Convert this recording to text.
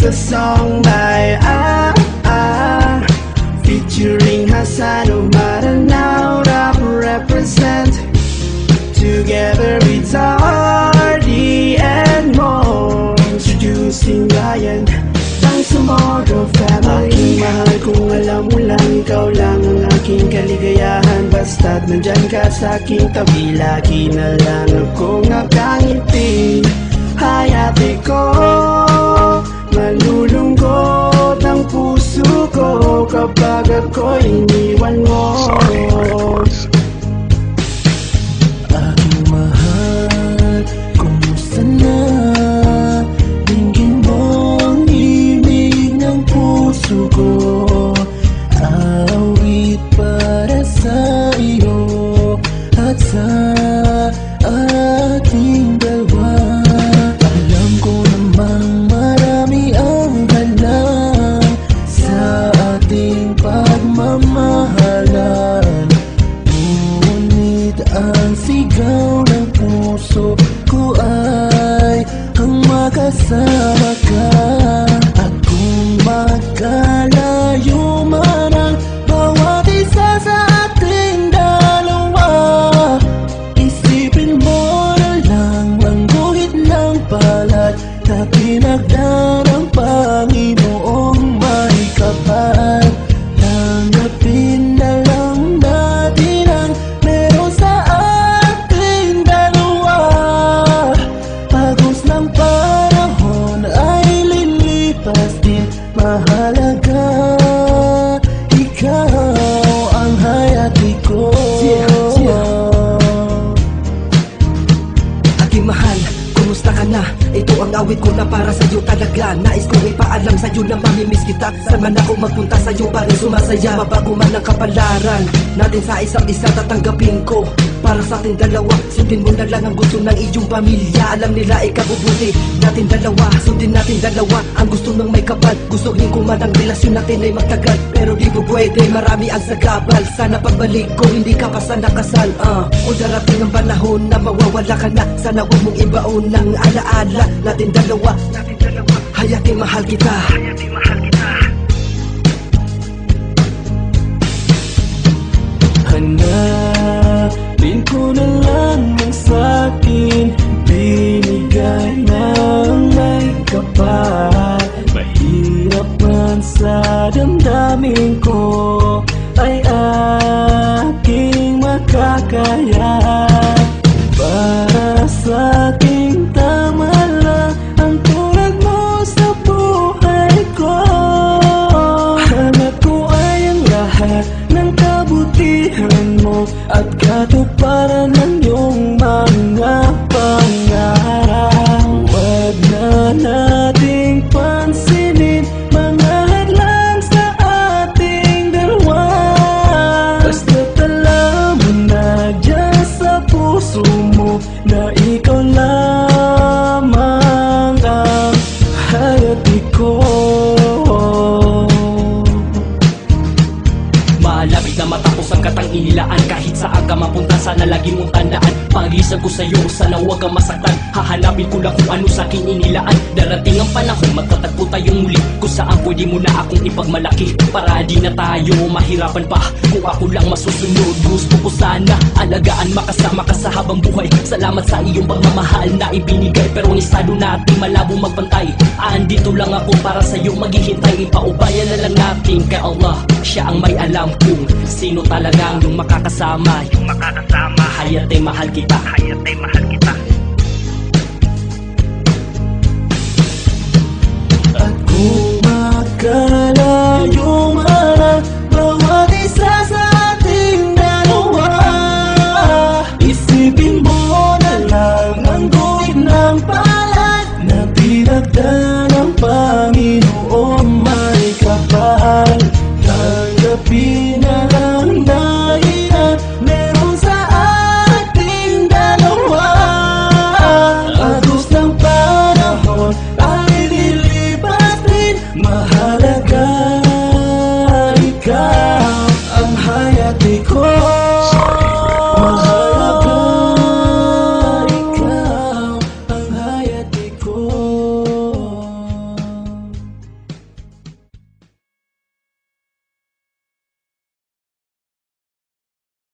a song by featuring Hassan of Maranao, rap represent. Together with Zardy and more, introducing Ryan, thanks to Mordo family. Aking mahal, kung alam mo lang, ikaw lang ang aking kaligayahan. Basta't nandyan ka sa aking tabi, lagi na lang akong nakangiti. Hayate ko, malulungkot ang puso ko kapag ako'y iniwan mo. Awit para sa iyo at sa ating dalawa. Alam ko namang marami ang halang sa ating pagmamahalan, ngunit ang sigaw ng puso ko ay ang makasama ka. At kung magkalayo man ang bawat isa sa ating dalawa, isipin mo na lang ang guhit ng palad na pinagdaan ng Panginoong may kapal. Tanggapin na lang natin ang meron sa ating dalawa. Agos ng panahon ay lilipas din, mahalaga ikaw ang hayati ko. Aking mahal, kumusta ka na? Ito ang awit ko na para sa'yo talaga. Nais kong ipaalam sa'yo na mamimiss kita. Saan man ako magpunta sa'yo pa rin sumasaya. Mabago man ang kapalaran natin sa isa't isa, tatanggapin ko para sa ating dalawa. Sundin mo na lang ang gusto ng iyong pamilya. Alam nila ikabubuti natin dalawa. Sundin natin dalawa ang gusto ng may kapal. Gustuhin ko man ang relasyon natin ay magtagal, pero di po pwede, marami ang sagabal. Sana pagbalik ko hindi ka pa sana kasal. Kung darating ang panahon na mawawala ka na, sana huwag mong ibaon ng alaala natin dalawa. Hayati mahal kita. Hanapin ko na lang ang sa'kin binigay ng may kapal. Mahirap man sa damdamin ko ay aking makakaya. Para sa aking tama lang ang tulad mo sa buhay ko. Hanap ko ay ang lahat ng kabutihan mo at katuparan ng iyong mga pangarap. Huwag na nating pansinin mga hadlang sa ating dalawa. Basta't alam mo na dyan sa puso mo na ikaw lamang ang hayati ko. Malapit na matapos ang katang inilaan. Kahit saan ka mapunta, sana lagi mong tandaan. Pag-isa ko sa'yo, sana huwag kang masaktan. Hahanapin ko lang kung ano sa'kin inilaan. Darating ang panahon, magtatagpo tayong muli, kung saan pwede mo na akong ipagmalaki. Para di na tayo mahirapan pa kung ako lang masusunod. Gusto ko sana alagaan, makasama ka sa habang buhay. Salamat sa iyong pagmamahal na ibinigay, pero ang estado natin malabo magpantay. Andito lang ako para sa'yo maghihintay. Ipaubaya na lang natin kay Allah, siya ang may alam kung sino talagang yung makakasama. Hayate mahal kita. At kung magkalayo man ang bawat isa sa ating dalawa, isipin mo na lang ang guhit ng palad na pinagdaan ng Panginoong may kapal. Tanggapin na lang natin ang meron sa ating dalawa. Agos ng panahon ay lilipas din, mahal